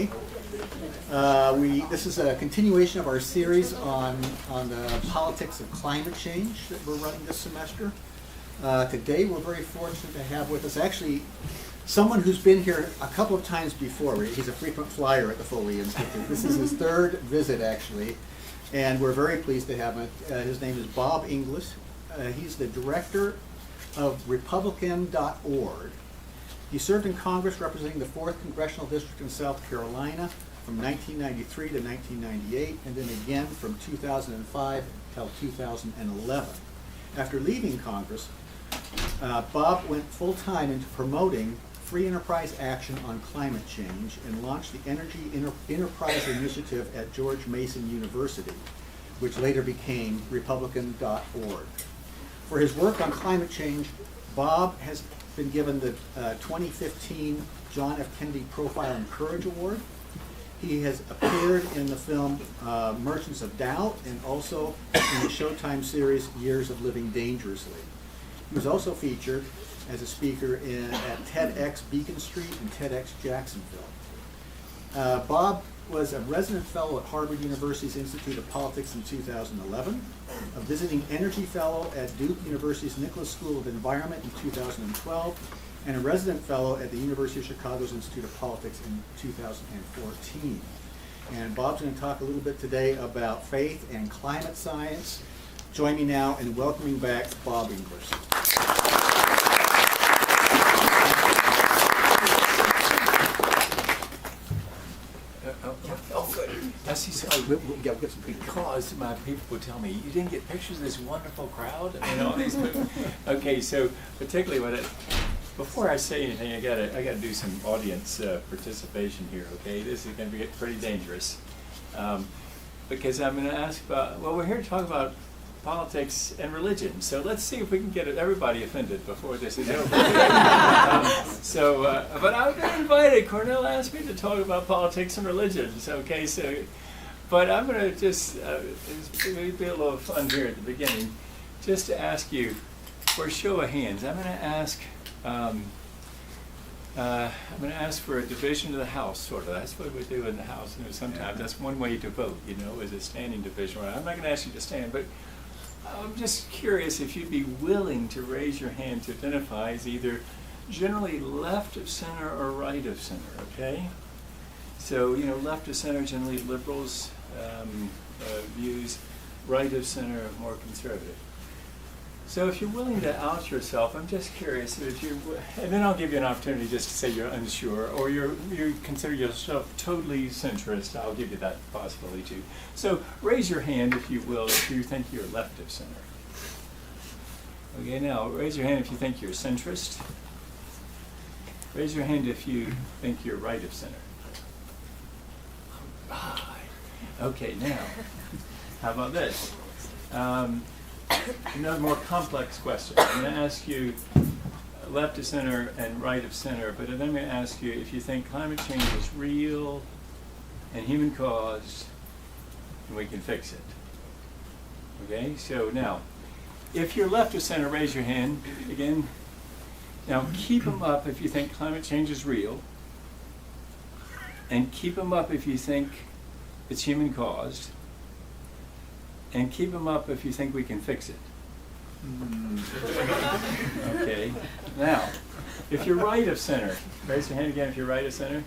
today. This is a continuation of our series on the politics of climate change that we're running this semester. Today we're very fortunate to have with us actually someone who's been here a couple of times before. He's a frequent flyer at the Foley Institute. This is his third visit actually, and we're very pleased to have him. His name is Bob Inglis. He's the director of Republican.org. He served in Congress representing the 4th Congressional District in South Carolina from 1993 to 1998, and then again from 2005 until 2011. After leaving Congress, Bob went full-time into promoting free enterprise action on climate change and launched the Energy Enterprise Initiative at George Mason University, which later became Republican.org. For his work on climate change, Bob has been given the 2015 John F. Kennedy Profile and Courage Award. He has appeared in the film Merchants of Doubt and also in the Showtime series Years of Living Dangerously. He was also featured as a speaker at TEDx Beacon Street and TEDx Jacksonville. Bob was a resident fellow at Harvard University's Institute of Politics in 2011, a visiting energy fellow at Duke University's Nicholas School of Environment in 2012, and a resident fellow at the University of Chicago's Institute of Politics in 2014. And Bob's going to talk a little bit today about faith and climate science. Join me now in welcoming back Bob Inglis. Because my people would tell me, you didn't get pictures of this wonderful crowd and all these people. Okay, so particularly before I say anything, I gotta do some audience participation here. Okay, this is going to get pretty dangerous because I'm going to ask about. Well, we're here to talk about politics and religion, so let's see if we can get everybody offended before this is over. But I've been invited. Cornell asked me to talk about politics and religion. Okay, but I'm going to just be a little fun here at the beginning, just to ask you for a show of hands. I'm going to ask. I'm going to ask for a division of the House, sort of. That's what we do in the House. Sometimes that's one way to vote, is a standing division. I'm not going to ask you to stand, but I'm just curious if you'd be willing to raise your hand to identify as either generally left of center or right of center, okay? So, left of center, generally liberals' views, right of center, more conservative. So if you're willing to out yourself, I'm just curious if and then I'll give you an opportunity just to say you're unsure, or you consider yourself totally centrist. I'll give you that possibility too. So raise your hand if you will, if you think you're left of center. Okay, now raise your hand if you think you're centrist. Raise your hand if you think you're right of center. Right. Okay, now, how about this? Another more complex question. I'm going to ask you left of center and right of center, but then I'm going to ask you if you think climate change is real and human caused and we can fix it. Okay, so now, if you're left of center, raise your hand again. Now keep them up if you think climate change is real, and keep them up if you think it's human caused, and keep them up if you think we can fix it. Okay. Now, if you're right of center, raise your hand again if you're right of center.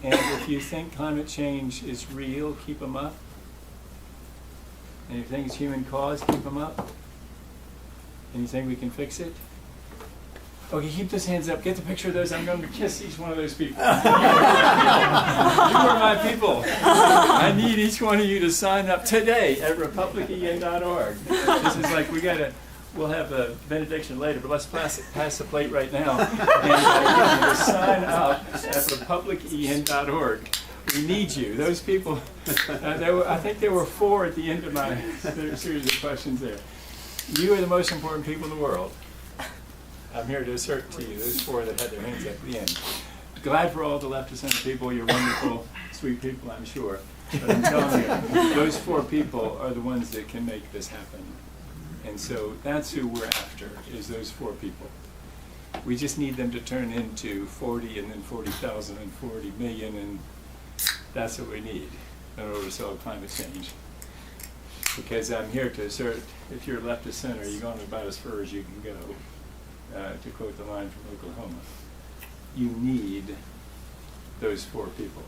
And if you think climate change is real, keep them up. And if you think it's human caused, keep them up. And you think we can fix it? Okay, keep those hands up. Get the picture of those. I'm going to kiss each one of those people. You are my people. I need each one of you to sign up today at republican.org. This is like we'll have a benediction later, but let's pass the plate right now. And get you to sign up at republican.org. We need you. Those people, I think there were 4 at the end of my series of questions there. You are the most important people in the world. I'm here to assert to you, those 4 that had their hands up at the end. Glad for all the left of center people. You're wonderful, sweet people, I'm sure. But I'm telling you, those 4 people are the ones that can make this happen. And so that's who we're after, is those 4 people. We just need them to turn into 40 and then 40,000 and 40 million and that's what we need in order to solve climate change. Because I'm here to assert, if you're left of center, you're going about as far as you can go, to quote the line from Oklahoma. You need those 4 people.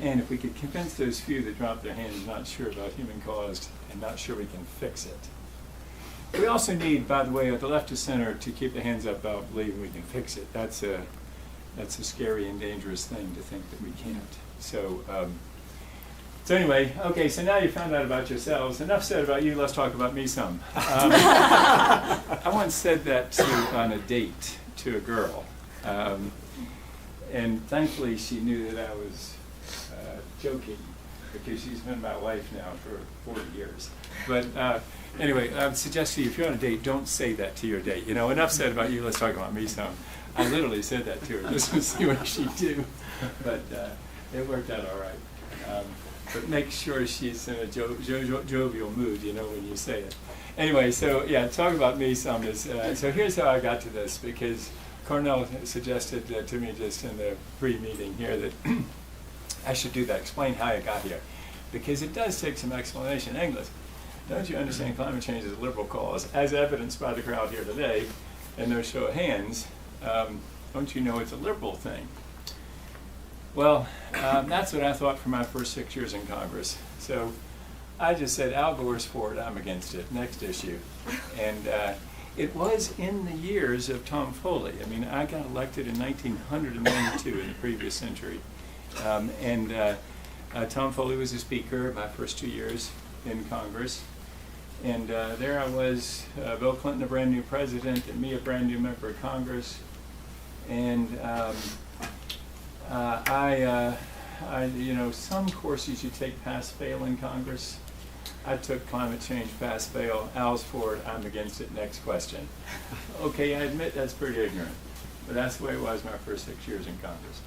And if we could convince those few that drop their hands not sure about human caused and not sure we can fix it. We also need, by the way, at the left of center, to keep the hands up about believing we can fix it. That's a scary and dangerous thing to think that we can't. So anyway, okay, so now you found out about yourselves. Enough said about you, let's talk about me some. I once said that on a date to a girl. And thankfully she knew that I was joking, because she's been my wife now for 40 years. But anyway, I would suggest to you, if you're on a date, don't say that to your date. You know, enough said about you, let's talk about me some. I literally said that to her just to see what she'd do. But it worked out all right. But make sure she's in a jovial mood, you know, when you say it. Anyway, so yeah, talk about me some is, so here's how I got to this, because Cornell suggested to me just in the pre-meeting here that I should do that, explain how I got here. Because it does take some explanation. Inglis, don't you understand climate change is a liberal cause, as evidenced by the crowd here today, and no show of hands, don't you know it's a liberal thing? Well, that's what I thought for my first 6 years in Congress. So I just said, Al Gore's for it, I'm against it, next issue. And it was in the years of Tom Foley. I mean, I got elected in 1992 in the previous century. Tom Foley was the speaker my first 2 years in Congress. And there I was, Bill Clinton, a brand new president, and me, a brand new member of Congress. And you know, some courses you take pass-fail in Congress. I took climate change pass-fail. Al's for it, I'm against it, next question. Okay, I admit that's pretty ignorant, but that's the way it was my first 6 years in Congress.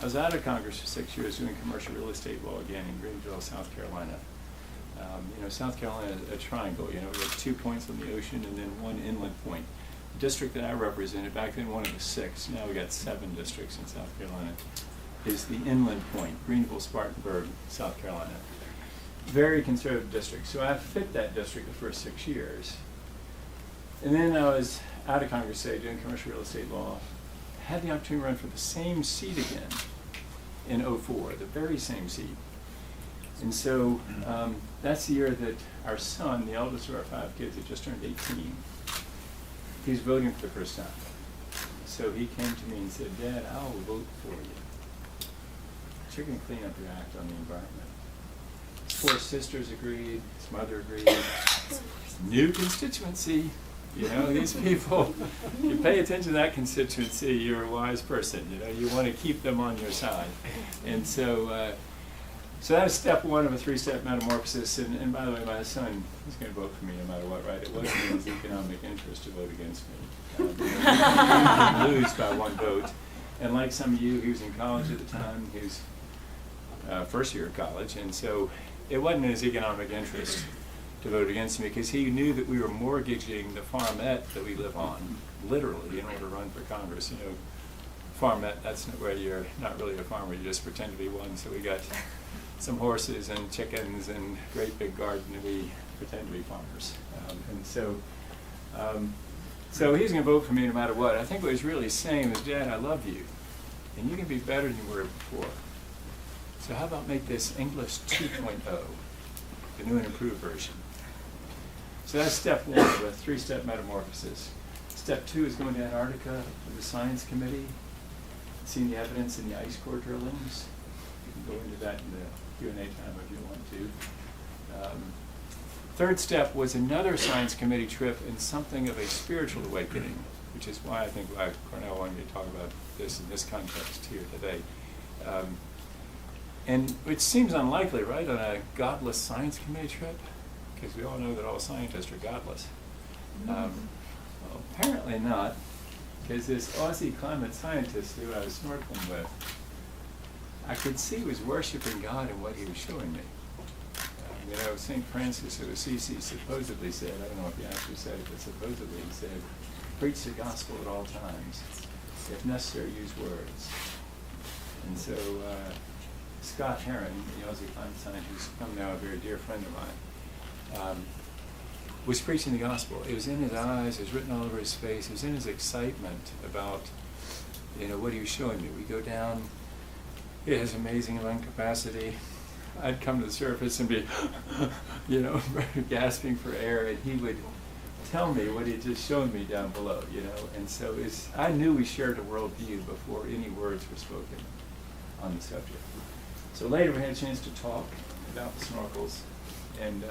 I was out of Congress for 6 years doing commercial real estate law again in Greenville, South Carolina. You know, South Carolina is a triangle, you know, we have 2 points on the ocean and then 1 inland point. The district that I represented, back then one of the 6, now we got 7 districts in South Carolina, is the inland point, Greenville, Spartanburg, South Carolina. Very conservative district. So I fit that district the first 6 years. And then I was out of Congress, say, doing commercial real estate law. Had the opportunity to run for the same seat again in '04, the very same seat. And so that's the year that our son, the eldest of our 5 kids, had just turned 18. He was voting for the first time. So he came to me and said, Dad, I'll vote for you. But you're going to clean up your act on the environment. His 4 sisters agreed, his mother agreed. New constituency. You know, these people, you pay attention to that constituency, you're a wise person. You know, you want to keep them on your side. And so, so that was step 1 of a 3-step metamorphosis. And by the way, my son, he's going to vote for me no matter what, right? It wasn't in his economic interest to vote against me. He could lose by 1 vote. And like some of you, he was in college at the time. He was first year of college. And so it wasn't in his economic interest to vote against me, because he knew that we were mortgaging the farmette that we live on, literally, in order to run for Congress. You know, farmette, that's where you're not really a farmer, you just pretend to be one. So we got some horses and chickens and a great big garden, and we pretend to be farmers. So he's going to vote for me no matter what. I think what he's really saying is, Dad, I love you, and you can be better than you were before. So how about make this English 2.0, the new and improved version? So that's step 1 of a 3-step metamorphosis. Step 2 is going to Antarctica with the science committee, seeing the evidence in the ice core drillings. You can go into that in the Q&A time if you want to. Third step was another science committee trip and something of a spiritual awakening, which is why I think Cornell wanted me to talk about this in this context here today. And it seems unlikely, right, on a godless science committee trip? Because we all know that all scientists are godless. Well, apparently not, because this Aussie climate scientist who I was snorkeling with, I could see was worshiping God in what he was showing me. You know, St. Francis of Assisi supposedly said, I don't know if he actually said it, but supposedly he said, preach the gospel at all times. If necessary, use words. And so Scott Heron, the Aussie climate scientist, who's become now a very dear friend of mine, was preaching the gospel. It was in his eyes, it was written all over his face, it was in his excitement about, what he was showing me. We go down, it has amazing lung capacity. I'd come to the surface and be, gasping for air, and he would tell me what he had just shown me down below, And so I knew we shared a worldview before any words were spoken on the subject. So later we had a chance to talk about the snorkels, and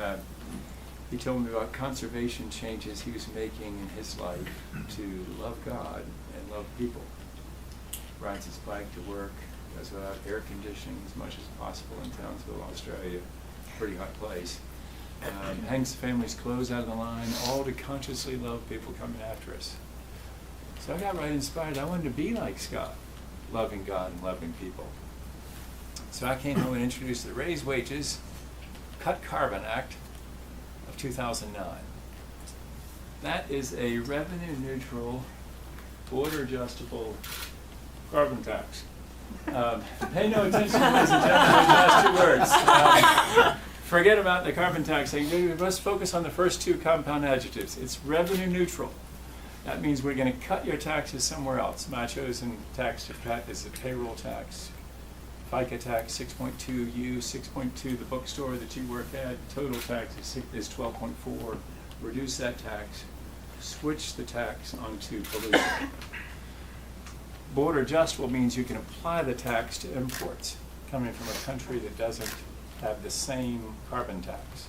he told me about conservation changes he was making in his life to love God and love people. Rides his bike to work, goes without air conditioning as much as possible in Townsville, Australia, pretty hot place. Hangs the family's clothes out of the line, all to consciously love people coming after us. So I got right inspired. I wanted to be like Scott, loving God and loving people. So I came home and introduced the Raise Wages, Cut Carbon Act of 2009. That is a revenue-neutral, border-adjustable carbon tax. Pay no attention, ladies and gentlemen, to the last 2 words. Forget about the carbon tax thing. We must focus on the first 2 compound adjectives. It's revenue neutral. That means we're going to cut your taxes somewhere else. My chosen tax to cut is the payroll tax. FICA tax 6.2, 6.2, the bookstore that you work at. Total tax is 12.4. Reduce that tax. Switch the tax onto pollution. Border adjustable means you can apply the tax to imports coming from a country that doesn't have the same carbon tax.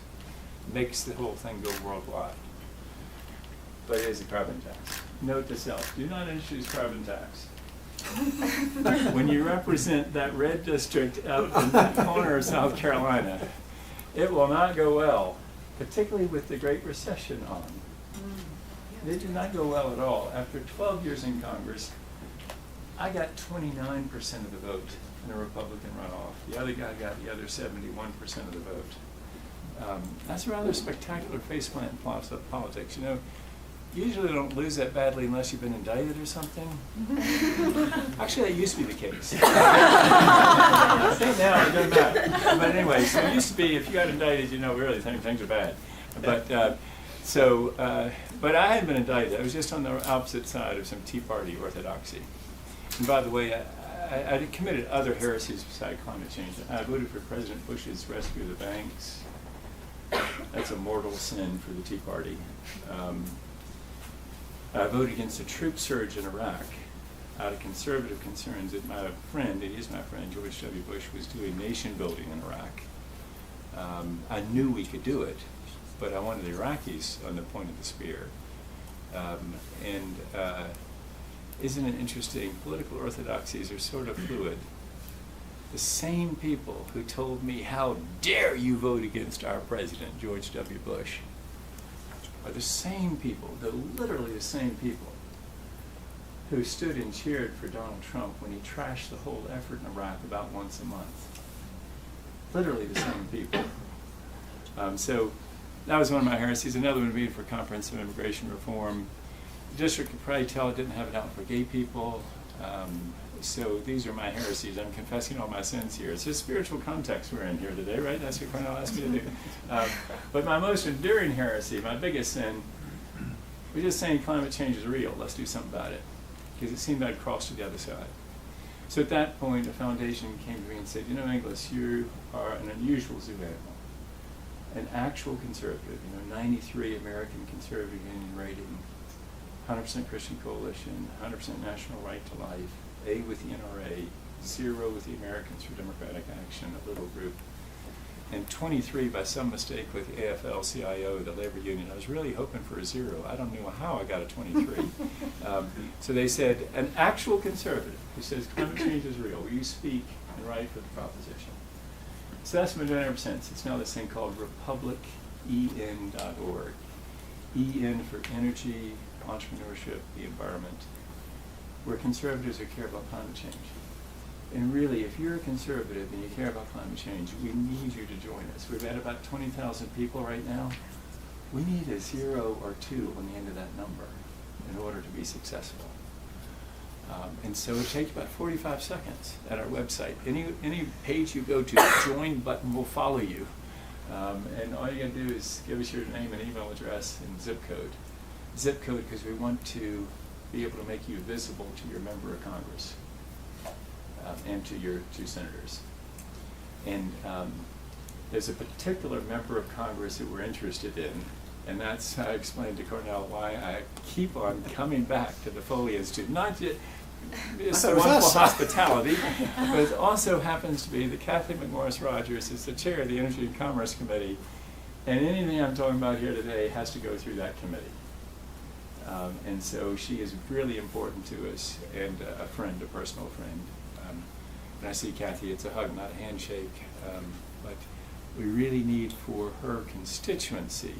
Makes the whole thing go worldwide. But it is a carbon tax. Note to self, do not introduce carbon tax. When you represent that red district out in that corner of South Carolina, it will not go well, particularly with the Great Recession on. It did not go well at all. After 12 years in Congress, I got 29% of the vote in a Republican runoff. The other guy got the other 71% of the vote. That's a rather spectacular faceplant in politics. Usually don't lose that badly unless you've been indicted or something. Actually, that used to be the case. I think now it doesn't matter. But anyway, so it used to be if you got indicted, really things are bad. But but I hadn't been indicted. I was just on the opposite side of some Tea Party orthodoxy. And by the way, I committed other heresies besides climate change. I voted for President Bush's rescue of the banks. That's a mortal sin for the Tea Party. I voted against a troop surge in Iraq out of conservative concerns that my friend, and he is my friend, George W. Bush, was doing nation building in Iraq. I knew we could do it, but I wanted the Iraqis on the point of the spear. Isn't it interesting? Political orthodoxies are sort of fluid. The same people who told me, how dare you vote against our president, George W. Bush, are the same people, literally the same people, who stood and cheered for Donald Trump when he trashed the whole effort in Iraq about once a month. Literally the same people. So that was one of my heresies. Another one would be for comprehensive immigration reform. The district could probably tell it didn't have it out for gay people. So these are my heresies. I'm confessing all my sins here. It's a spiritual context we're in here today, right? That's what Cornell asked me to do. But my most enduring heresy, my biggest sin, we're just saying climate change is real. Let's do something about it. Because it seemed I'd crossed to the other side. So at that point, a foundation came to me and said, Inglis, you are an unusual zoo animal. An actual conservative, 93 American Conservative Union rating, 100% Christian Coalition, 100% National Right to Life, A with the NRA, 0 with the Americans for Democratic Action, a little group, and 23 by some mistake with the AFL-CIO, the labor union. I was really hoping for a 0. I don't know how I got a 23. So they said, an actual conservative who says climate change is real, will you speak and write for the proposition? So that's been doing ever since. It's now this thing called republicen.org. EN for energy, entrepreneurship, the environment. We're conservatives who care about climate change. And really, if you're a conservative and you care about climate change, we need you to join us. We've had about 20,000 people right now. We need a 0 or 2 on the end of that number in order to be successful. And so it takes about 45 seconds at our website. Any page you go to, join button will follow you. And all you got to do is give us your name and email address and zip code. Zip code because we want to be able to make you visible to your member of Congress and to your two senators. And there's a particular member of Congress that we're interested in, and that's, I explained to Cornell why I keep on coming back to the Foley Institute. Not just it's wonderful hospitality, but it also happens to be that Kathy McMorris Rogers is the chair of the Energy and Commerce Committee, and anything I'm talking about here today has to go through that committee. And so she is really important to us, and a friend, a personal friend. When I see Kathy, it's a hug, not a handshake, but we really need for her constituency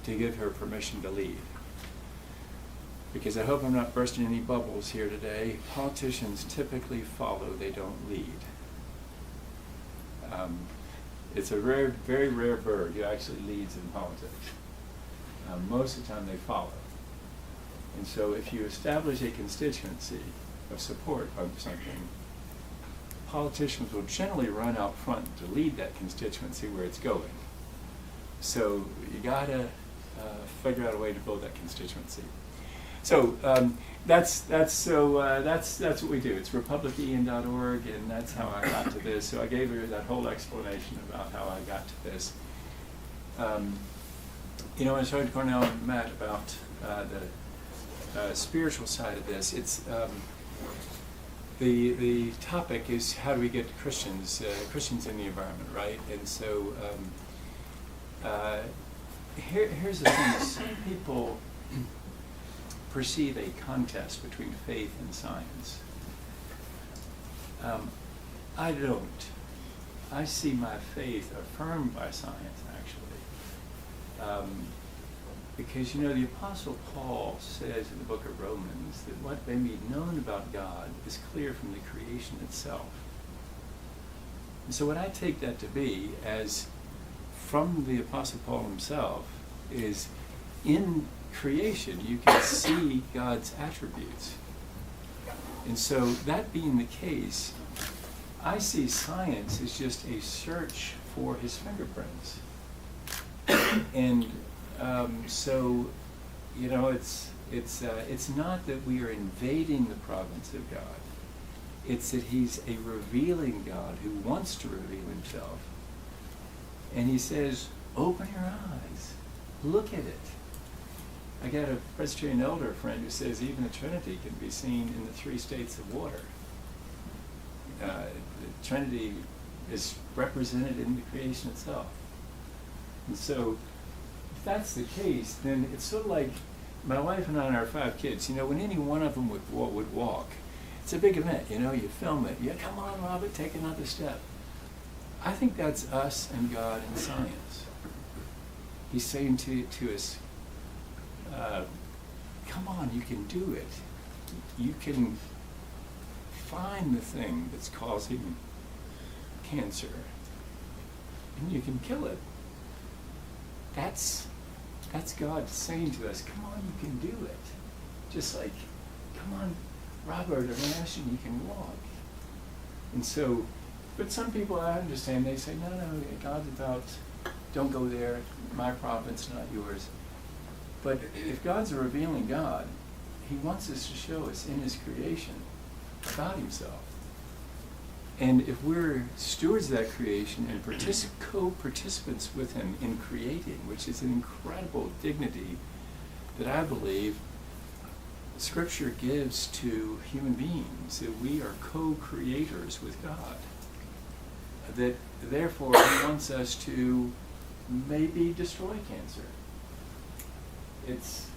to give her permission to lead. Because I hope I'm not bursting any bubbles here today. Politicians typically follow, they don't lead. It's a rare, very rare bird who actually leads in politics. Most of the time they follow. And so if you establish a constituency of support of something, politicians will generally run out front to lead that constituency where it's going. So you gotta figure out a way to build that constituency. So that's what we do. It's republican.org, and that's how I got to this. So I gave her that whole explanation about how I got to this. You know, I showed Cornell and Matt about the spiritual side of this. It's the topic is how do we get Christians in the environment, right? And so here's the thing: some people perceive a contest between faith and science. I don't. I see my faith affirmed by science, actually. Because, you know, the Apostle Paul says in the book of Romans that what may be known about God is clear from the creation itself. And so what I take that to be as from the Apostle Paul himself is in creation you can see God's attributes. And so that being the case, I see science as just a search for his fingerprints. And so, you know, it's not that we are invading the province of God. It's that he's a revealing God who wants to reveal himself. And he says, open your eyes, look at it. I got a Presbyterian elder friend who says even the Trinity can be seen in the three states of water. The Trinity is represented in the creation itself. And so, if that's the case, then it's sort of like my wife and I and our 5 kids. You know, when any one of them would walk, it's a big event. You know, you film it. Yeah, come on, Robert, take another step. I think that's us and God and science. He's saying to us, come on, you can do it. You can find the thing that's causing cancer, and you can kill it. That's God saying to us, come on, you can do it. Just like, come on, Robert or Ashton, you can walk. And so, but some people I understand, they say, no, God's about, don't go there, my province, not yours. But if God's a revealing God, he wants us to show us in his creation about himself. And if we're stewards of that creation and co-participants with him in creating, which is an incredible dignity that I believe Scripture gives to human beings, that we are co-creators with God. That therefore he wants us to maybe destroy cancer. It's,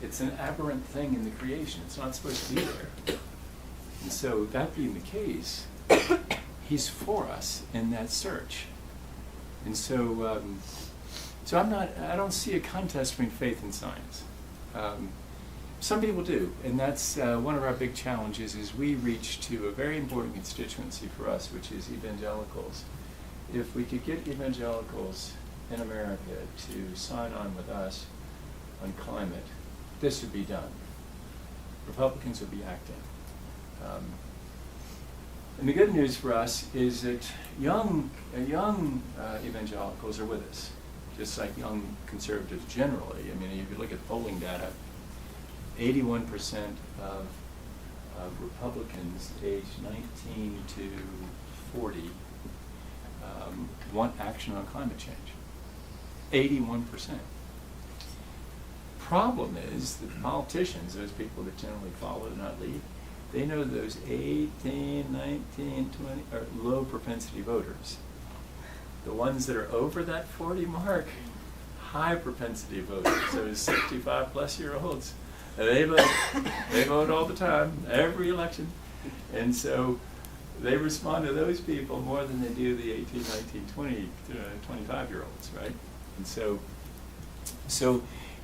it's an aberrant thing in the creation. It's not supposed to be there. And so that being the case, he's for us in that search. And so, I don't see a contest between faith and science. Some people do, and that's one of our big challenges is we reach to a very important constituency for us, which is evangelicals. If we could get evangelicals in America to sign on with us, on climate, this would be done. Republicans would be acting. And the good news for us is that young evangelicals are with us, just like young conservatives generally. I mean, if you look at polling data, 81% of Republicans aged 19 to 40 want action on climate change. 81%. Problem is that politicians, those people that generally follow and not lead, they know those 18, 19, 20 are low propensity voters. The ones that are over that 40 mark, high propensity voters, those 65 plus year olds. They vote. They vote all the time, every election. And so they respond to those people more than they do the 18, 19, 20, 25 year olds, right? And so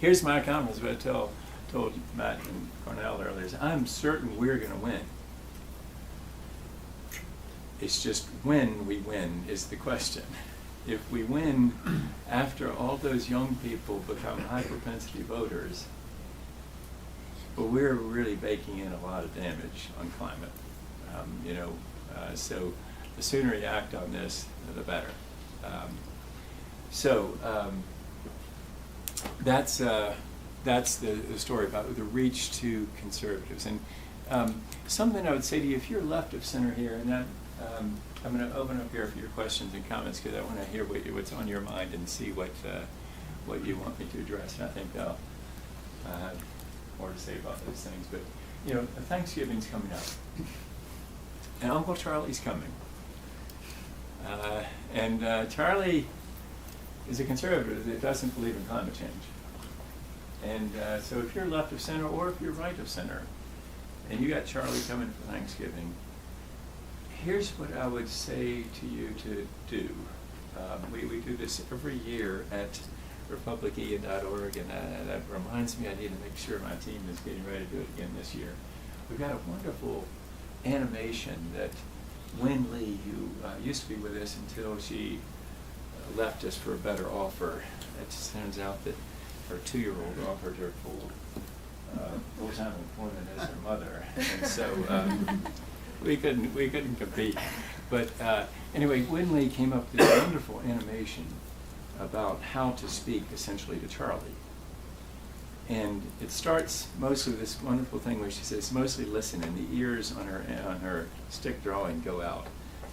here's my comments, what I told Matt and Cornell earlier, is I'm certain we're going to win. It's just when we win is the question. If we win after all those young people become high propensity voters, well, we're really baking in a lot of damage on climate. So the sooner you act on this, the better. That's the story about the reach to conservatives. And something I would say to you, if you're left of center here, and I'm going to open up here for your questions and comments because I want to hear what's on your mind and see what you want me to address. And I think I'll have more to say about those things. But Thanksgiving's coming up, and Uncle Charlie's coming, and Charlie is a conservative that doesn't believe in climate change. And so if you're left of center or if you're right of center, and you got Charlie coming for Thanksgiving, here's what I would say to you to do. We do this every year at republican.org, and that reminds me I need to make sure my team is getting ready to do it again this year. We've got a wonderful animation that Wynn Lee, who used to be with us until she left us for a better offer. It just turns out that her 2-year-old offered her full-time employment as her mother, and so we couldn't compete. But anyway, Wynn Lee came up with this wonderful animation about how to speak essentially to Charlie. And it starts mostly with this wonderful thing where she says, mostly listen, and the ears on her stick drawing go out.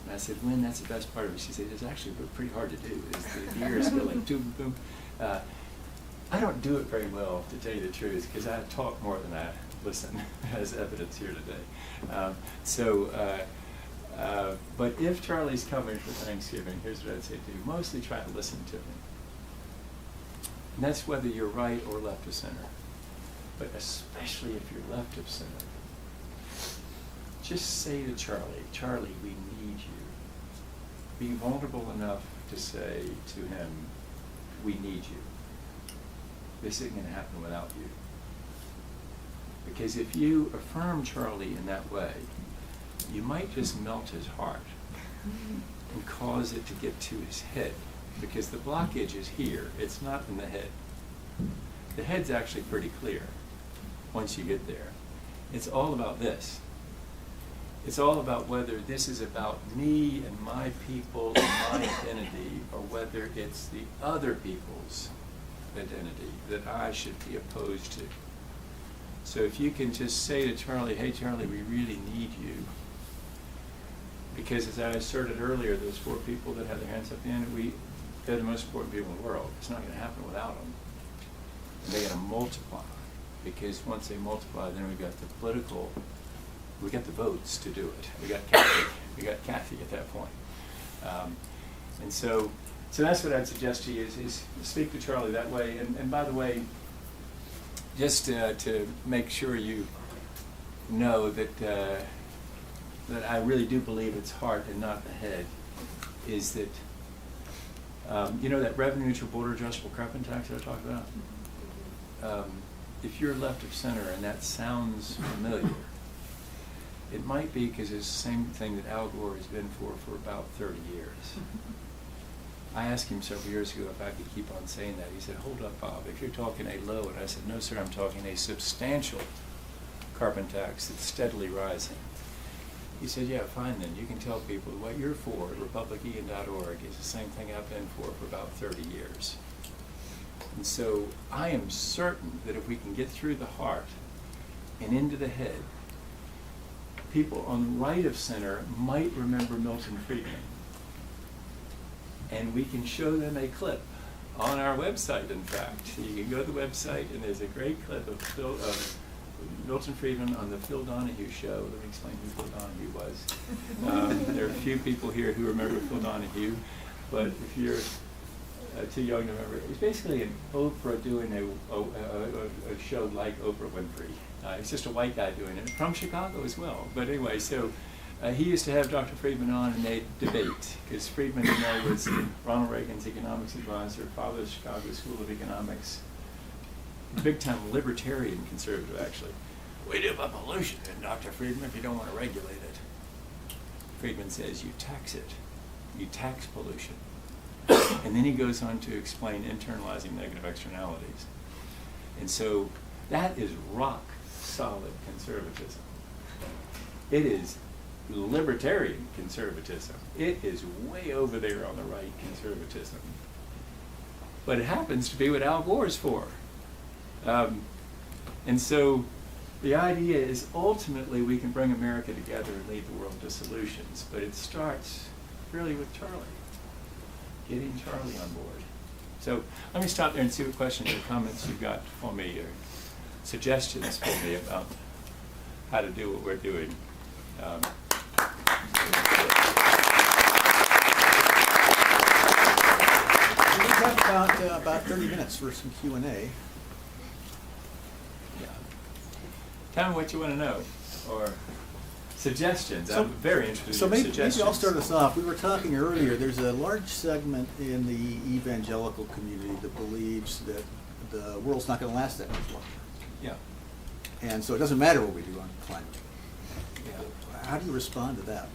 And I said, Wynn, that's the best part of it. She said, it's actually pretty hard to do, is the ears go like boom, boom. I don't do it very well, to tell you the truth, because I talk more than I listen, as evidence here today. But if Charlie's coming for Thanksgiving, here's what I'd say do. Mostly try to listen to him. And that's whether you're right or left of center. But especially if you're left of center, just say to Charlie, we need you. Be vulnerable enough to say to him, we need you. This isn't going to happen without you. Because if you affirm Charlie in that way, you might just melt his heart and cause it to get to his head. Because the blockage is here, it's not in the head. The head's actually pretty clear once you get there. It's all about this. It's all about whether this is about me and my people and my identity, or whether it's the other people's identity that I should be opposed to. So if you can just say to Charlie, hey Charlie, we really need you. Because as I asserted earlier, those 4 people that had their hands up at the end, they're the most important people in the world. It's not going to happen without them. And they're going to multiply. Because once they multiply, then we've got the votes to do it. We got Kathy at that point. And so that's what I'd suggest to you is speak to Charlie that way. And by the way, just to make sure you know that I really do believe it's heart and not the head, is that that revenue neutral border adjustable carbon tax that I talked about? If you're left of center and that sounds familiar, it might be because it's the same thing that Al Gore has been for about 30 years. I asked him several years ago if I could keep on saying that. He said, hold up, Bob, if you're talking a low, and I said, no, sir, I'm talking a substantial carbon tax that's steadily rising. He said, yeah, fine then. You can tell people what you're for at republican.org is the same thing I've been for about 30 years. And so I am certain that if we can get through the heart and into the head, people on the right of center might remember Milton Friedman. And we can show them a clip on our website, in fact. You can go to the website, and there's a great clip of Milton Friedman on the Phil Donahue show. Let me explain who Phil Donahue was. There are a few people here who remember Phil Donahue, but if you're too young to remember, it's basically an Oprah doing a show like Oprah Winfrey. It's just a white guy doing it, from Chicago as well. But anyway, so he used to have Dr. Friedman on, and they'd debate, because Friedman, you know, was Ronald Reagan's economics advisor, father of the Chicago School of Economics, big-time libertarian conservative, actually. We do about pollution, and Dr. Friedman, if you don't want to regulate it. Friedman says you tax it. You tax pollution. And then he goes on to explain internalizing negative externalities. And so that is rock-solid conservatism. It is libertarian conservatism. It is way over there on the right conservatism. But it happens to be what Al Gore's for. And so the idea is ultimately we can bring America together and lead the world to solutions. But it starts really with Charlie. Getting Charlie on board. So let me stop there and see what questions or comments you've got for me, or suggestions for me about how to do what we're doing. We have about 30 minutes for some Q&A. Yeah. Tell me what you want to know, or suggestions. So- I'm very interested So in maybe suggestions. I'll start us off. We were talking earlier, there's a large segment in the evangelical community that believes that the world's not going to last that much longer. Yeah. And so it doesn't matter what we do on climate. Yeah. How do you respond to that?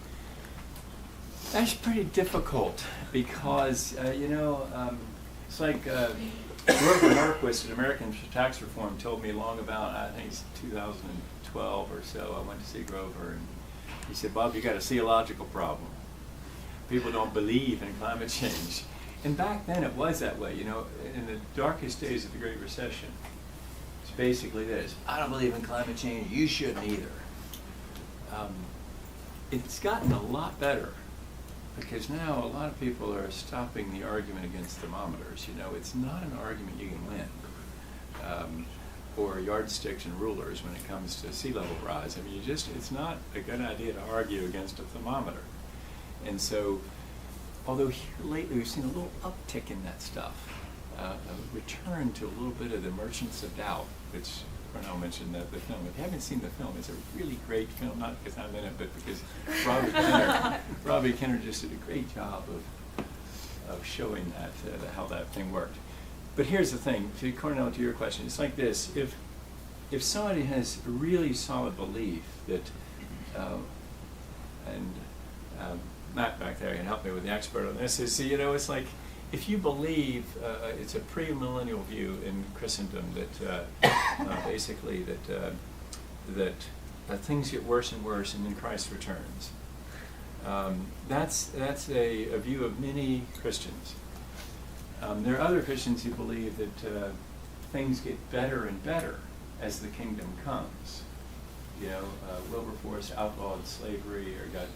That's pretty difficult because, it's like Grover Norquist at American Tax Reform told me long about, I think it's 2012 or so, I went to see Grover, and he said, Bob, you got a theological problem. People don't believe in climate change. And back then it was that way, in the darkest days of the Great Recession. It's basically this: I don't believe in climate change, you shouldn't either. It's gotten a lot better, because now a lot of people are stopping the argument against thermometers. It's not an argument you can win, or yardsticks and rulers when it comes to sea level rise. I mean, it's not a good idea to argue against a thermometer. And so, although here lately we've seen a little uptick in that stuff, a return to a little bit of the Merchants of Doubt, which Cornell mentioned the film. If you haven't seen the film, it's a really great film, not because I'm in it, but because Robbie Kenner just did a great job of showing that, how that thing worked. But here's the thing, Cornell, to your question, it's like this: if somebody has a really solid belief that, Matt back there can help me with the expert on this, is, it's like, if you believe, it's a premillennial view in Christendom that basically that things get worse and worse and then Christ returns. That's a view of many Christians. There are other Christians who believe that things get better and better as the kingdom comes. Wilberforce outlawed slavery, or got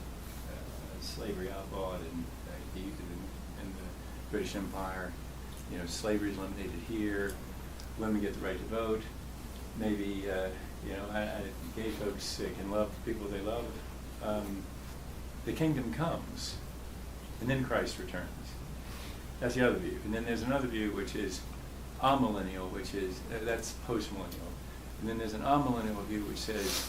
slavery outlawed in the British Empire. Slavery is eliminated here. Women get the right to vote. Maybe gay folks can love people they love. The kingdom comes, and then Christ returns. That's the other view. And then there's another view which is amillennial, which is that's postmillennial. And then there's an amillennial view which says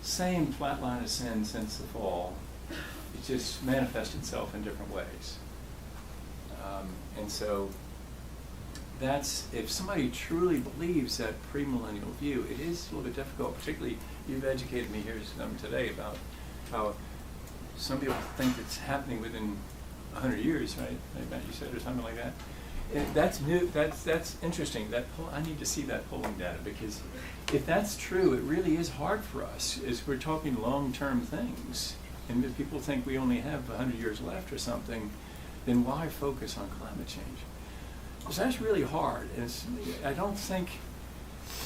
same flat line of sin since the fall. It just manifests itself in different ways. And so that's, if somebody truly believes that premillennial view, it is a little bit difficult. Particularly, you've educated me here today about how some people think it's happening within 100 years, right? Like you said, or something like that. That's new. That's interesting. I need to see that polling data, because if that's true, it really is hard for us. As we're talking long-term things, and if people think we only have 100 years left or something, then why focus on climate change? Because that's really hard. I don't think.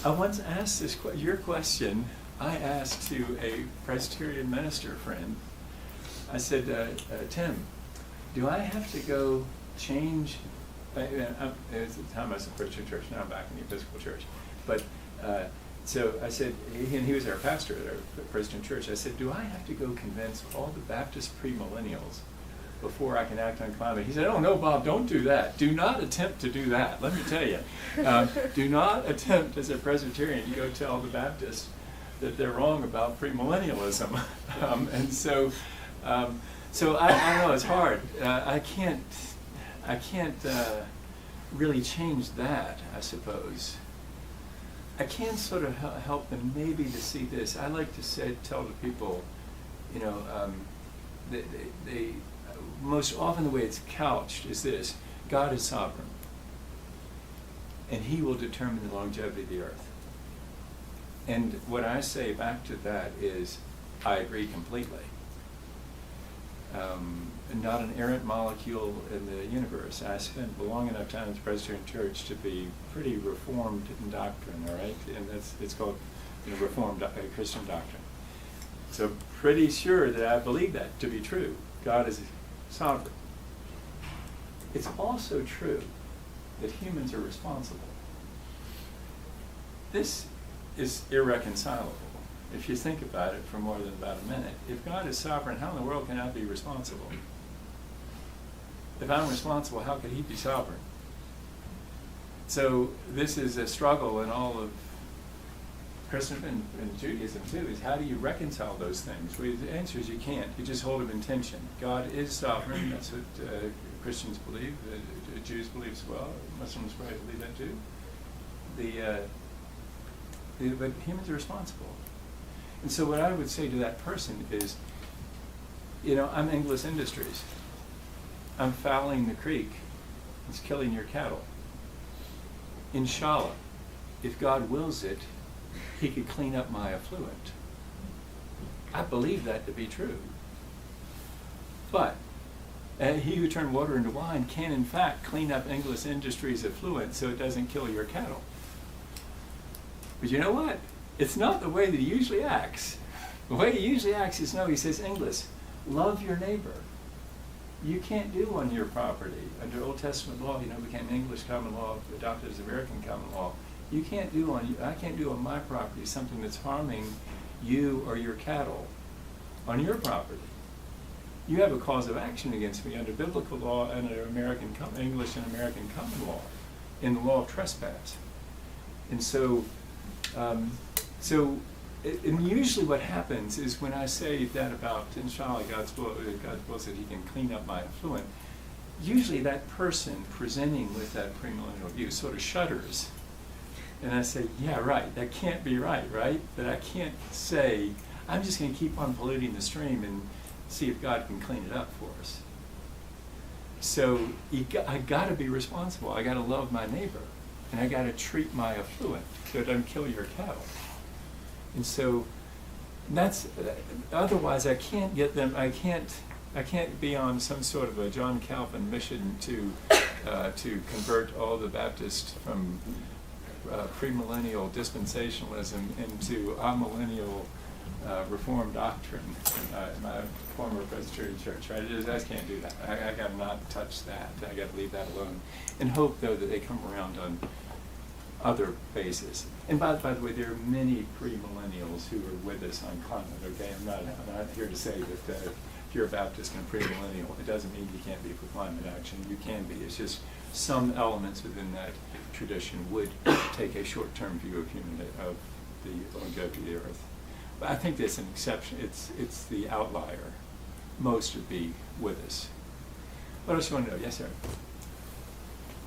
I once asked your question. I asked to a Presbyterian minister friend. I said, Tim, do I have to go change? At the time I was in the Christian church, now I'm back in the Episcopal church. But so I said, and he was our pastor at our Christian church. I said, do I have to go convince all the Baptist premillennials before I can act on climate? He said, oh no, Bob, don't do that. Do not attempt to do that. Let me tell you, do not attempt as a Presbyterian to go tell the Baptists that they're wrong about premillennialism. And so I know it's hard. I can't really change that, I suppose. I can sort of help them maybe to see this. I like to tell the people, you know, they most often the way it's couched is this: God is sovereign, and He will determine the longevity of the earth. And what I say back to that is, I agree completely. Not an errant molecule in the universe. I spent long enough time in the Presbyterian Church to be pretty reformed in doctrine, all right? And it's called, you know, Reformed Christian doctrine. So pretty sure that I believe that to be true. God is sovereign. It's also true that humans are responsible. This is irreconcilable. If you think about it for more than about a minute, if God is sovereign, how in the world can I be responsible? If I'm responsible, how could He be sovereign? So this is a struggle in all of Christendom and Judaism too, is how do you reconcile those things? Well, the answer is you can't. You just hold them in tension. God is sovereign. That's what Christians believe. Jews believe as well. Muslims probably believe that too. But humans are responsible. And so what I would say to that person is, you know, I'm Inglis Industries. I'm fouling the creek. It's killing your cattle. Inshallah, if God wills it, He could clean up my effluent. I believe that to be true. But He who turned water into wine can in fact clean up Inglis Industries' effluent so it doesn't kill your cattle. But you know what? It's not the way that He usually acts. The way He usually acts is no, He says, Inglis, love your neighbor. You can't do on your property, under Old Testament law, you know, became English common law, adopted as American common law. I can't do on my property something that's harming you or your cattle on your property. You have a cause of action against me under biblical law and under English and American common law, in the law of trespass. And so, and usually what happens is when I say that about, inshallah, God wills that He can clean up my effluent, usually that person presenting with that premillennial view sort of shudders. And I say, yeah, right, that can't be right? That I can't say, I'm just going to keep on polluting the stream and see if God can clean it up for us. So I got to be responsible. I got to love my neighbor. And I got to treat my effluent so it doesn't kill your cattle. And so that's otherwise I can't get them. I can't be on some sort of a John Calvin mission to convert all the Baptists from premillennial dispensationalism into amillennial Reformed doctrine. My former Presbyterian church, right? I just can't do that. I got to not touch that. I got to leave that alone, and hope though that they come around on other bases. And by the way, there are many premillennials who are with us on climate. Okay, I'm not here to say that if you're a Baptist and a premillennial, it doesn't mean you can't be for climate action. You can be. It's just some elements within that tradition would take a short-term view of the longevity of the earth. But I think that's an exception. It's the outlier. Most would be with us. What else you want to know? Yes, sir.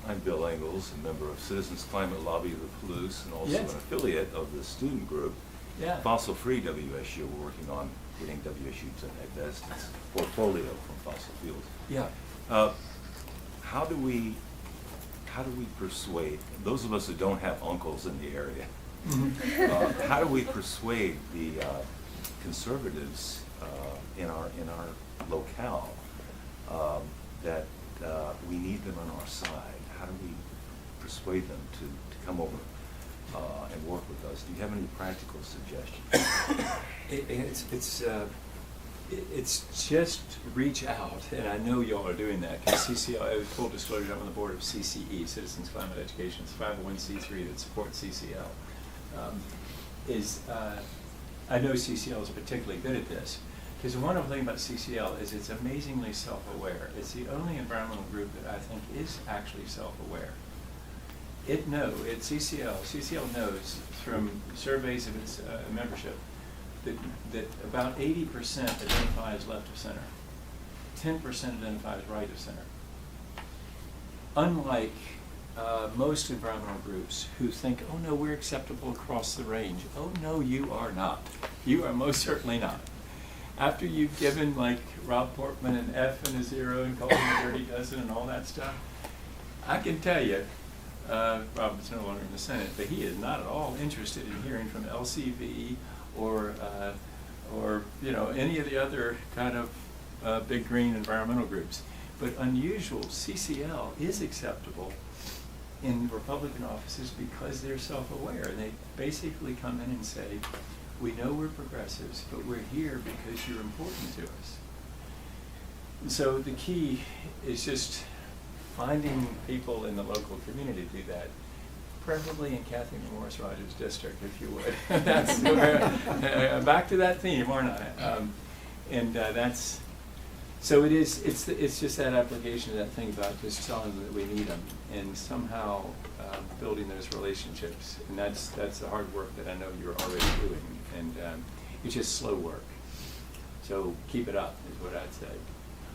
I'm Bill Inglis, a member of Citizens Climate Lobby of the Palouse, and also Yes. an affiliate of the student group. Yeah. fossil-free WSU. We're working on getting WSU to divest its portfolio from fossil fuels. Yeah. How do we persuade those of us who don't have uncles in the area? How do we persuade the conservatives in our locale that we need them on our side? How do we persuade them to come over and work with us? Do you have any practical suggestions? It's just reach out, and I know y'all are doing that, because CCL, full disclosure, I'm on the board of CCE, Citizens Climate Education. It's a 501c3 that supports CCL. I know CCL is particularly good at this, because the wonderful thing about CCL is it's amazingly self-aware. It's the only environmental group that I think is actually self-aware. CCL knows from surveys of its membership that about 80% identify as left of center, 10% identify as right of center. Unlike most environmental groups who think, oh no, we're acceptable across the range. Oh no, you are not. You are most certainly not. After you've given, like Rob Portman, an F and a 0 and called him a dirty dozen and all that stuff, I can tell you, Rob is no longer in the Senate, but he is not at all interested in hearing from LCV or any of the other kind of big green environmental groups. But unusual, CCL is acceptable in Republican offices because they're self-aware. They basically come in and say, we know we're progressives, but we're here because you're important to us. And so the key is just finding people in the local community to do that, preferably in Kathy Morris Rogers' district, if you would. That's back to that theme, aren't I? That's so. It's just that application of that thing about just telling them that we need them and somehow building those relationships. And that's the hard work that I know you're already doing, and it's just slow work. So keep it up is what I'd say.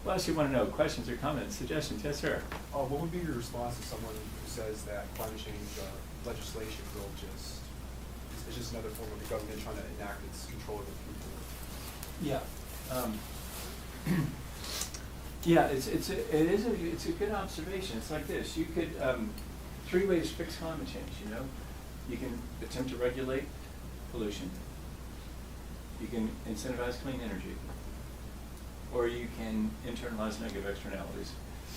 What else you want to know? Questions or comments, suggestions? Yes, sir. What would be your response to someone who says that climate change legislation will it's just another form of the government trying to enact its control of the people? Yeah. Yeah, it's a good observation. It's like this. You could 3 ways to fix climate change. You can attempt to regulate pollution. You can incentivize clean energy. Or you can internalize negative externalities.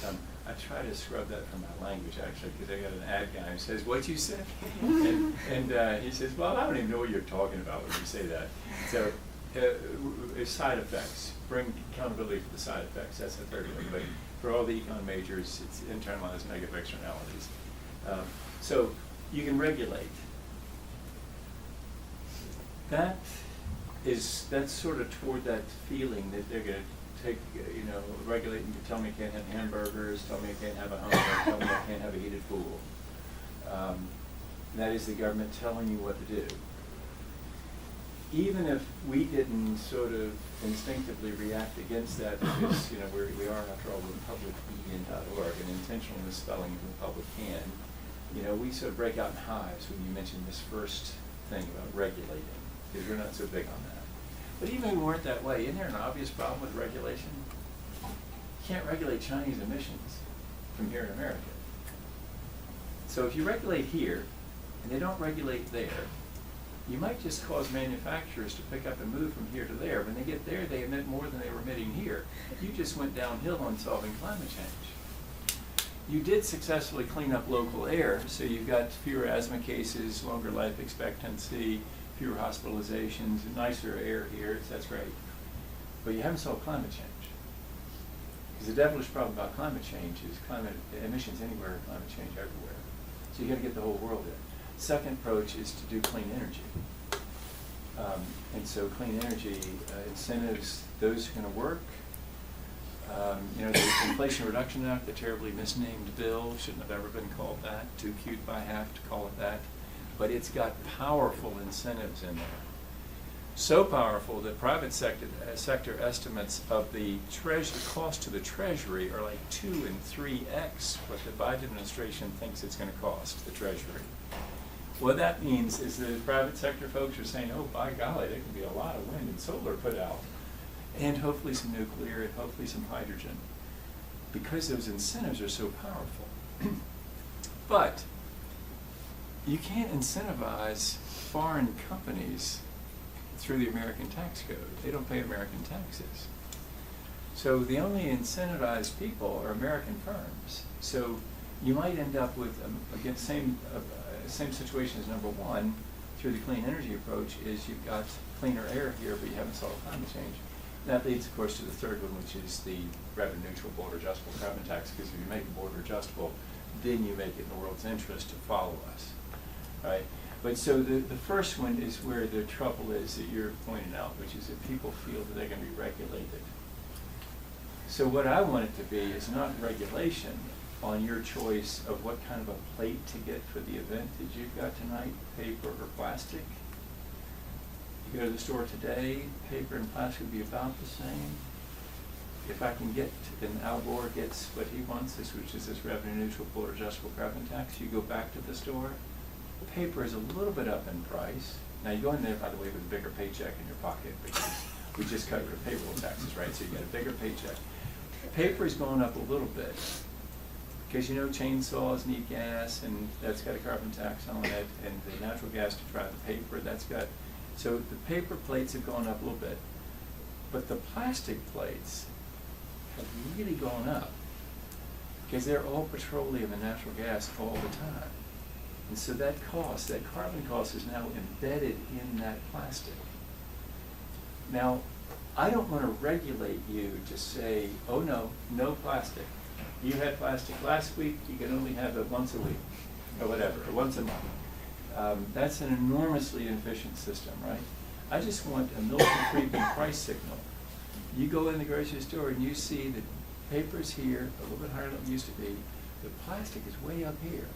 I try to scrub that from my language, actually, because I got an ad guy who says, "What'd you say?" and he says, "Well, I don't even know what you're talking about when you say that." So, side effects. Bring accountability for the side effects. That's the third one. But for all the econ majors, it's internalized negative externalities. So you can regulate. That's sort of toward that feeling that they're going to take, regulate and tell me I can't have hamburgers, tell me I can't have a home, tell me I can't have a heated pool. That is the government telling you what to do. Even if we didn't sort of instinctively react against that, because we are, after all, republican.org, an intentional misspelling of Republican, we sort of break out in hives when you mention this first thing about regulating, because we're not so big on that. But even if we weren't that way, isn't there an obvious problem with regulation? You can't regulate Chinese emissions from here in America. So if you regulate here, and they don't regulate there, you might just cause manufacturers to pick up and move from here to there. When they get there, they emit more than they were emitting here. You just went downhill on solving climate change. You did successfully clean up local air, so you've got fewer asthma cases, longer life expectancy, fewer hospitalizations, nicer air here, that's great. But you haven't solved climate change. Because the devilish problem about climate change is climate emissions anywhere, climate change everywhere. So you got to get the whole world in. Second approach is to do clean energy. And so clean energy incentives those who are going to work. The Inflation Reduction Act, the terribly misnamed bill, shouldn't have ever been called that, too cute by half to call it that. But it's got powerful incentives in there. So powerful that private sector estimates of the cost to the Treasury are like 2 and 3x what the Biden administration thinks it's going to cost the Treasury. What that means is the private sector folks are saying, oh, by golly, there can be a lot of wind and solar put out, and hopefully some nuclear, and hopefully some hydrogen, because those incentives are so powerful. But you can't incentivize foreign companies through the American tax code. They don't pay American taxes. So the only incentivized people are American firms. So you might end up with, again, same situation as number one, through the clean energy approach, is you've got cleaner air here, but you haven't solved climate change. That leads, of course, to the third one, which is the revenue neutral border adjustable carbon tax, because if you make it border adjustable, then you make it in the world's interest to follow us, right? But so the first one is where the trouble is that you're pointing out, which is that people feel that they're going to be regulated. So what I want it to be is not regulation on your choice of what kind of a plate to get for the event that you've got tonight, paper or plastic. You go to the store today, paper and plastic would be about the same. If I can get, and Al Gore gets what he wants, which is this revenue neutral border adjustable carbon tax, you go back to the store, paper is a little bit up in price. Now you go in there, by the way, with a bigger paycheck in your pocket, because we just cut your payroll taxes, right? So you get a bigger paycheck. Paper is going up a little bit, because you know chainsaws need gas, and that's got a carbon tax on it, and the natural gas to dry the paper, that's got, so the paper plates have gone up a little bit, but the plastic plates have really gone up, because they're all petroleum and natural gas all the time. And so that cost, that carbon cost, is now embedded in that plastic. Now, I don't want to regulate you to say, oh no, no plastic. You had plastic last week, you can only have it once a week, or whatever, or once a month. That's an enormously inefficient system, right? I just want a Milton Friedman price signal. You go in the grocery store and you see that paper's here, a little bit higher than it used to be, the plastic is way up here.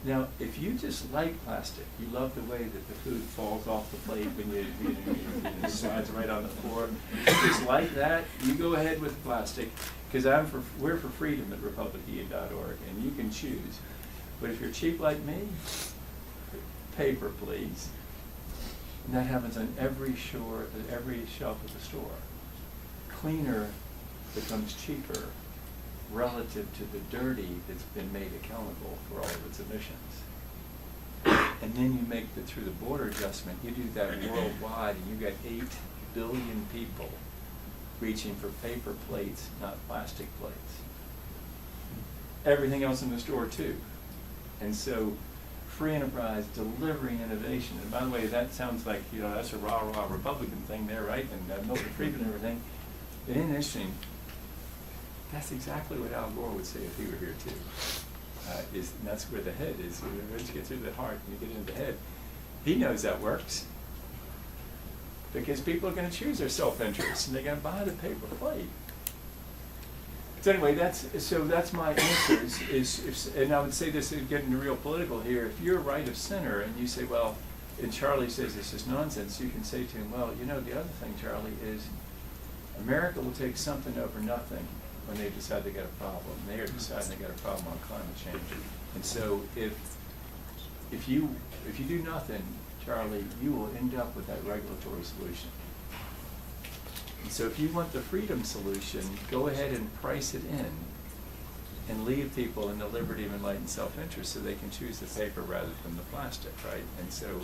Now, if you just like plastic, you love the way that the food falls off the plate when it slides right on the floor. If you just like that, you go ahead with plastic, because we're for freedom at republican.org, and you can choose. But if you're cheap like me, paper, please. And that happens on every shelf of the store. Cleaner becomes cheaper relative to the dirty that's been made accountable for all of its emissions. And then you make through the border adjustment, you do that worldwide, and you got 8 billion people reaching for paper plates, not plastic plates. Everything else in the store too. And so free enterprise, delivering innovation. And by the way, that sounds like, that's a rah-rah Republican thing there, right? And Milton Friedman and everything. It ain't interesting. That's exactly what Al Gore would say if he were here too. And that's where the head is. Once you get through the heart and you get into the head, he knows that works. Because people are going to choose their self-interest and they're going to buy the paper plate. So anyway, that's my answers. And I would say this, getting real political here, if you're right of center and you say, well, and Charlie says this is nonsense, you can say to him, well, the other thing, Charlie, is America will take something over nothing when they decide they got a problem. They are deciding they got a problem on climate change. And so if you do nothing, Charlie, you will end up with that regulatory solution. And so if you want the freedom solution, go ahead and price it in and leave people in the liberty of enlightened self-interest so they can choose the paper rather than the plastic, right? And so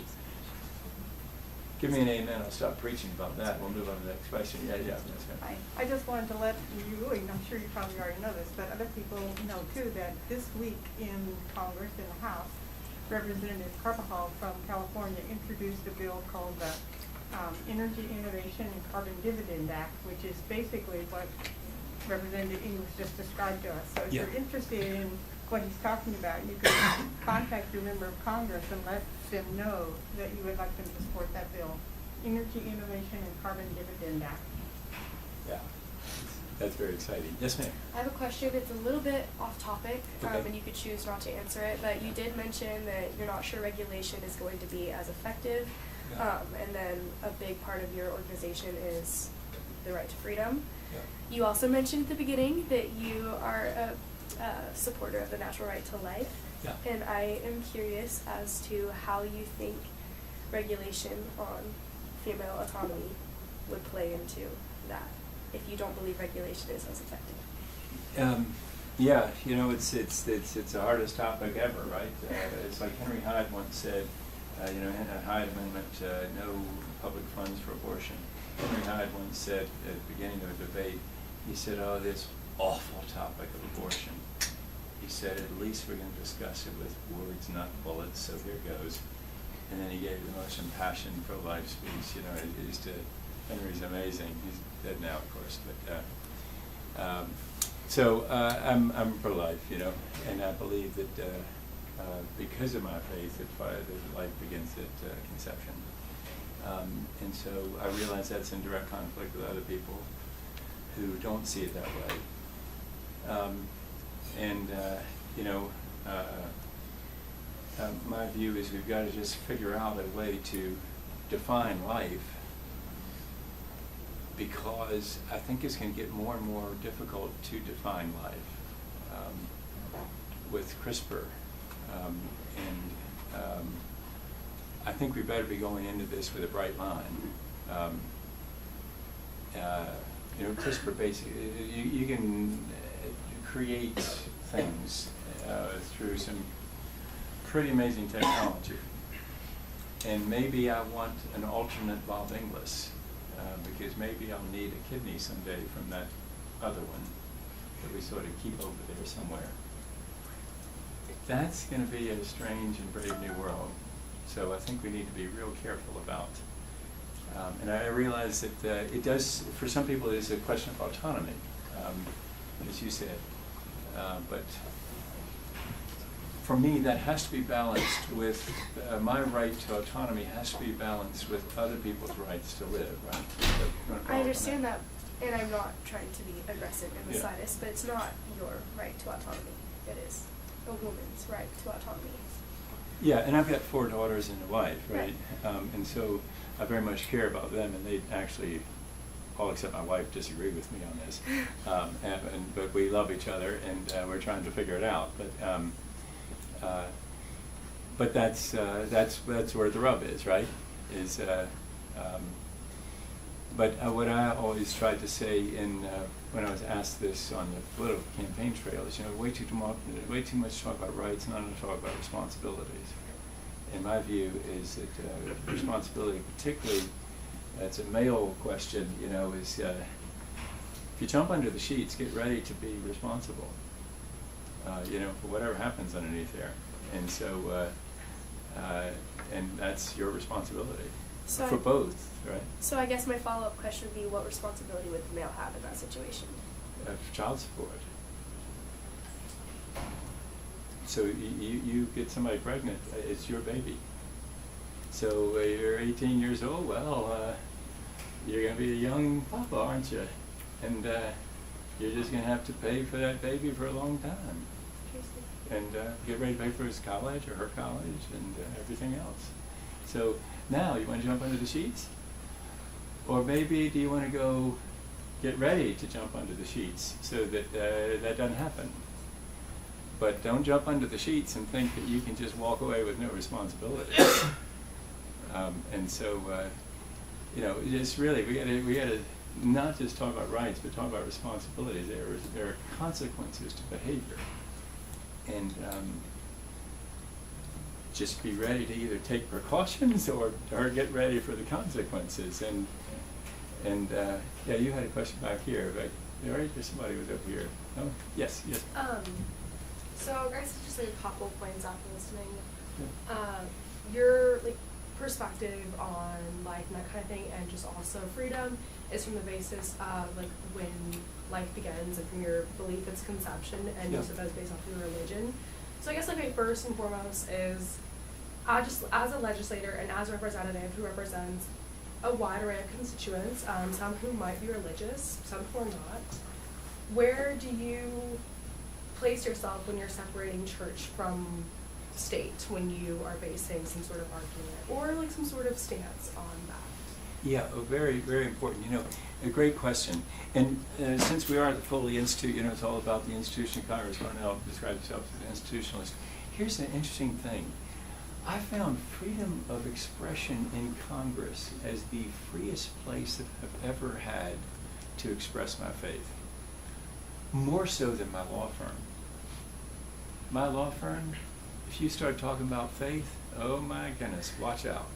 give me an amen, I'll stop preaching about that. We'll move on to the next question. Yeah, that's right. I just wanted to let you, and I'm sure you probably already know this, but other people know too, that this week in Congress, in the House, Representative Carvajal from California introduced a bill called the Energy Innovation and Carbon Dividend Act, which is basically what Representative Inglis just described to us. So if you're interested in what he's talking about, you can contact your member of Congress and let them know that you would like them to support that bill. Energy Innovation and Carbon Dividend Act. Yeah, that's very exciting. Yes, ma'am. I have a question. It's a little bit off topic, Okay. and you could choose not to answer it, but you did mention that you're not sure regulation is going to be as effective, and then a big part of your organization is the right to freedom. Yeah. You also mentioned at the beginning that you are a supporter of the natural right to life. Yeah. And I am curious as to how you think regulation on female autonomy would play into that, if you don't believe regulation is as effective. Yeah, you know, it's the hardest topic ever, right? It's like Henry Hyde once said, you know, in the Hyde Amendment, no public funds for abortion. Henry Hyde once said at the beginning of a debate, he said, oh, this awful topic of abortion. He said, at least we're going to discuss it with words, not bullets, so here goes. And then he gave the most impassioned pro-life speech. You know, Henry's amazing. He's dead now, of course, but so I'm pro-life, you know, and I believe that because of my faith, that life begins at conception. And so I realize that's in direct conflict with other people who don't see it that way. You know, my view is we've got to just figure out a way to define life, because I think it's going to get more and more difficult to define life with CRISPR. I think we better be going into this with a bright line. You know, CRISPR basically, you can create things through some pretty amazing technology. And maybe I want an alternate Bob Inglis, because maybe I'll need a kidney someday from that other one that we sort of keep over there somewhere. That's going to be a strange and brave new world. So I think we need to be real careful about. And I realize that it does, for some people, it is a question of autonomy, as you said. But for me, that has to be balanced with, my right to autonomy has to be balanced with other people's rights to live, right? So, I understand that, and I'm not trying to be aggressive in the Yeah. slightest, but it's not your right to autonomy. It is a woman's right to autonomy. Yeah, and I've got 4 daughters and a wife, right? Right. And so I very much care about them, and they actually, all except my wife, disagree with me on this. But we love each other, and we're trying to figure it out. But that's where the rub is, right? But what I always tried to say when I was asked this on the political campaign trail is, you know, way too much talk about rights, not enough talk about responsibilities. And my view is that responsibility, particularly, that's a male question, you know, is if you jump under the sheets, get ready to be responsible, you know, for whatever happens underneath there. And so, and that's your responsibility. So for both, right? So I guess my follow-up question would be, what responsibility would the male have in that situation? Child support. So you get somebody pregnant, it's your baby. So you're 18 years old, well, you're going to be a young papa, aren't you? And you're just going to have to pay for that baby for a long time. And get ready to pay for his college or her college and everything else. So now, you want to jump under the sheets? Or maybe do you want to go get ready to jump under the sheets so that that doesn't happen? But don't jump under the sheets and think that you can just walk away with no responsibility. And so, you know, it's really, we got to not just talk about rights, but talk about responsibilities. There are consequences to behavior. And just be ready to either take precautions or get ready for the consequences. And yeah, you had a question back here, right? There's somebody was up here. Oh, yes. So Grace, just like a couple points after listening. Yeah. Your perspective on life and that kind of thing, and just also freedom, is from the basis of when life begins and from your belief its conception, and you said that's based off of your religion. So I guess my first and foremost is, just as a legislator and as a representative who represents a wide array of constituents, some who might be religious, some who are not, where do you place yourself when you're separating church from state, when you are basing some sort of argument or some sort of stance on that? Yeah, very, very important. You know, a great question. And since we are at the Foley Institute, you know, it's all about the institution. Congress Cornell describes himself as an institutionalist. here's an interesting thing. I found freedom of expression in Congress as the freest place that I've ever had to express my faith. More so than my law firm. My law firm, if you start talking about faith, oh my goodness, watch out.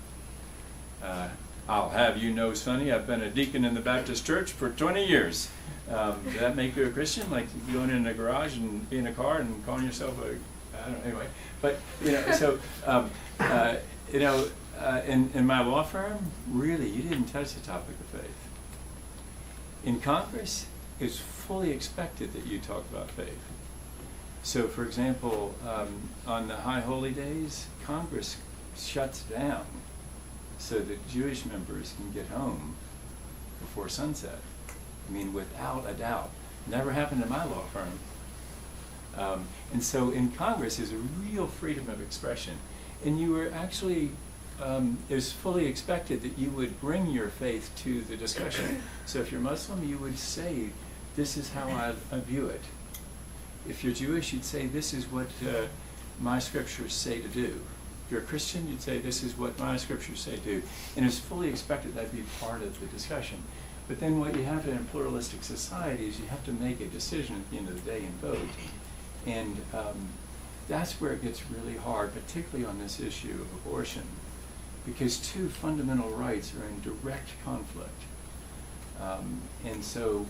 I'll have you know, Sonny, I've been a deacon in the Baptist church for 20 years. Does that make you a Christian? Like going in a garage and being in a car and calling yourself a, I don't know, anyway. But, so, in my law firm, really, you didn't touch the topic of faith. In Congress, it's fully expected that you talk about faith. So, for example, on the High Holy Days, Congress shuts down so that Jewish members can get home before sunset. I mean, without a doubt. Never happened in my law firm. And so in Congress, there's a real freedom of expression. And you were actually, it was fully expected that you would bring your faith to the discussion. So if you're Muslim, you would say, this is how I view it. If you're Jewish, you'd say, this is what my scriptures say to do. If you're a Christian, you'd say, this is what my scriptures say to do. And it's fully expected that be part of the discussion. But then what you have in a pluralistic society is you have to make a decision at the end of the day and vote. And that's where it gets really hard, particularly on this issue of abortion, because two fundamental rights are in direct conflict. And so,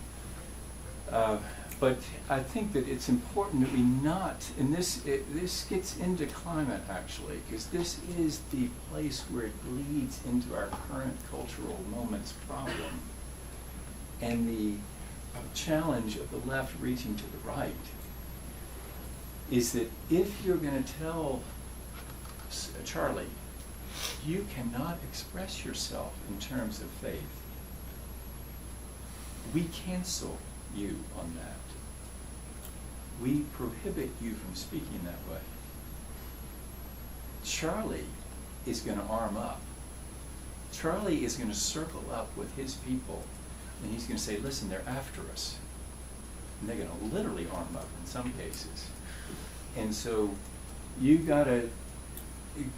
but I think that it's important that we not, and this gets into climate actually, because this is the place where it bleeds into our current cultural moment's problem, and the challenge of the left reaching to the right, is that if you're going to tell Charlie, you cannot express yourself in terms of faith, we cancel you on that. We prohibit you from speaking that way. Charlie is going to arm up. Charlie is going to circle up with his people, and he's going to say, listen, they're after us. And they're going to literally arm up in some cases. And so you've got to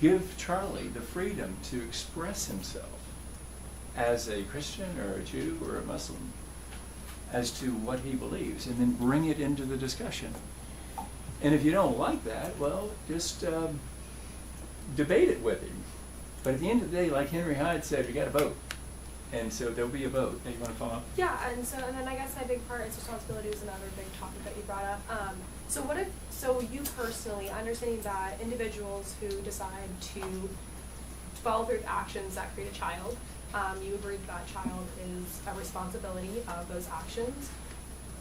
give Charlie the freedom to express himself as a Christian or a Jew or a Muslim as to what he believes, and then bring it into the discussion. And if you don't like that, well, just debate it with him. But at the end of the day, like Henry Hyde said, you got to vote. And so there'll be a vote. Hey, you want to follow up? Yeah, and then I guess my big part is responsibility was another big topic that you brought up. So you personally, understanding that individuals who decide to follow through with actions that create a child, you agree that child is a responsibility of those actions.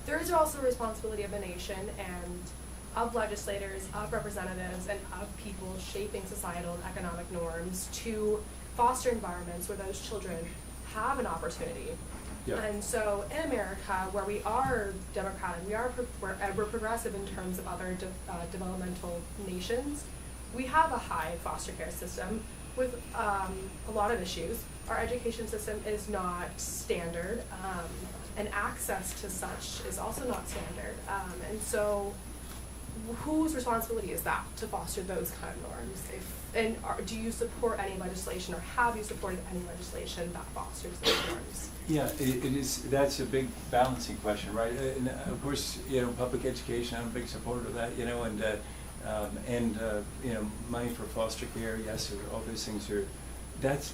There is also a responsibility of the nation and of legislators, of representatives, and of people shaping societal and economic norms to foster environments where those children have an opportunity. Yeah. And so in America, where we are democratic, we're progressive in terms of other developmental nations, we have a high foster care system with a lot of issues. Our education system is not standard, and access to such is also not standard. And so whose responsibility is that to foster those kind of norms? Do you support any legislation, or have you supported any legislation that fosters those norms? Yeah, it is. That's a big balancing question, right? And of course, public education, I'm a big supporter of that, and money for foster care, yes, all those things are. But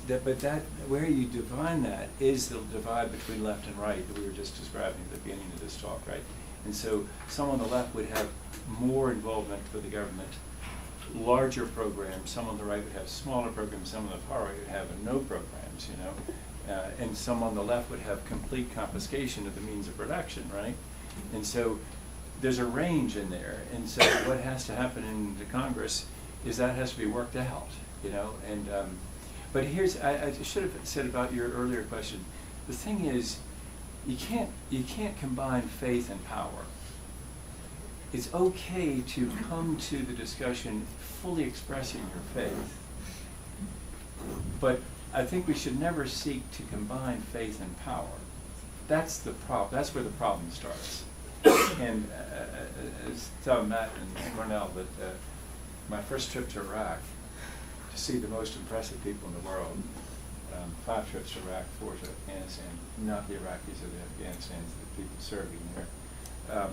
where you define that is the divide between left and right that we were just describing at the beginning of this talk, right? And so some on the left would have more involvement with the government, larger programs. Some on the right would have smaller programs. Some on the far right would have no programs, and some on the left would have complete confiscation of the means of production, right? And so there's a range in there. And so what has to happen in the Congress is that has to be worked out, and but here's, I should have said about your earlier question, the thing is, you can't combine faith and power. It's okay to come to the discussion fully expressing your faith, but I think we should never seek to combine faith and power. That's the problem. That's where the problem starts. And I was telling Matt and Cornell that my first trip to Iraq, to see the most impressive people in the world, 5 trips to Iraq, 4 to Afghanistan, not the Iraqis or the Afghanistans, the people serving there,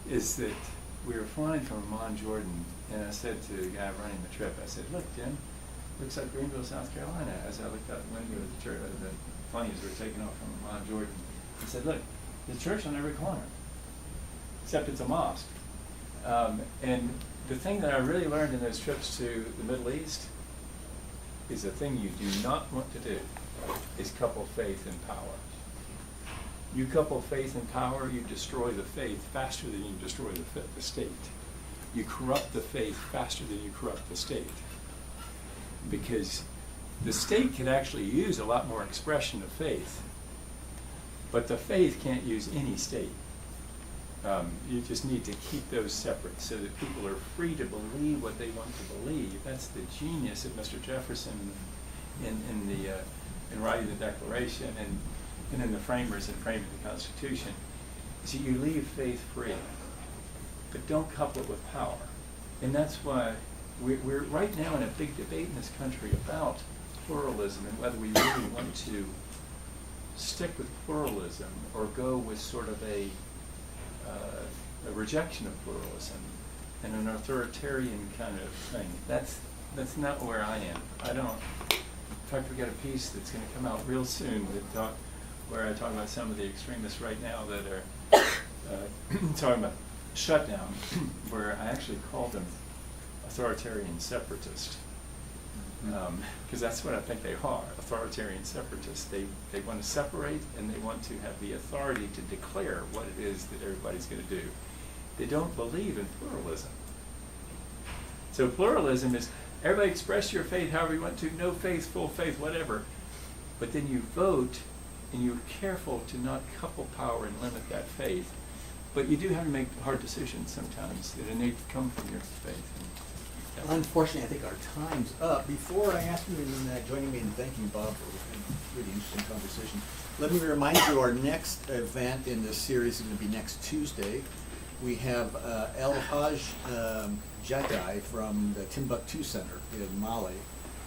is that we were flying from Amman, Jordan, and I said to the guy running the trip, I said, look, Jim, looks like Greenville, South Carolina, as I looked out the window of the church, the planes were taking off from Amman, Jordan. He said, look, there's a church on every corner, except it's a mosque. And the thing that I really learned in those trips to the Middle East is the thing you do not want to do is couple faith and power. You couple faith and power, you destroy the faith faster than you destroy the state. You corrupt the faith faster than you corrupt the state. Because the state can actually use a lot more expression of faith, but the faith can't use any state. You just need to keep those separate so that people are free to believe what they want to believe. That's the genius of Mr. Jefferson in writing the Declaration and in the framers in framing the Constitution. So you leave faith free, but don't couple it with power. And that's why we're right now in a big debate in this country about pluralism and whether we really want to stick with pluralism or go with sort of a rejection of pluralism and an authoritarian kind of thing. That's not where I am. I don't. In fact, we got a piece that's going to come out real soon where I talk about some of the extremists right now that are talking about shutdown, where I actually call them authoritarian separatists. Because that's what I think they are, authoritarian separatists. They want to separate and they want to have the authority to declare what it is that everybody's going to do. They don't believe in pluralism. So pluralism is everybody express your faith however you want to, no faith, full faith, whatever. But then you vote and you're careful to not couple power and limit that faith. But you do have to make hard decisions sometimes, and they come from your faith. Unfortunately, I think our time's up. Before I ask you to join me in thanking Bob for a really interesting conversation, let me remind you our next event in this series is going to be next Tuesday. We have El Haj Jadai from the Timbuktu Center in Mali.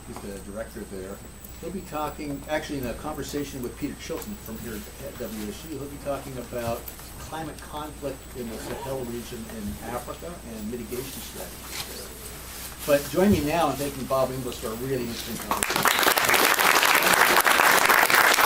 He's the director there. He'll be talking, actually in a conversation with Peter Chilton from here at WSU, he'll be talking about climate conflict in the Sahel region in Africa and mitigation strategies there. But join me now in thanking Bob Inglis for a really interesting conversation.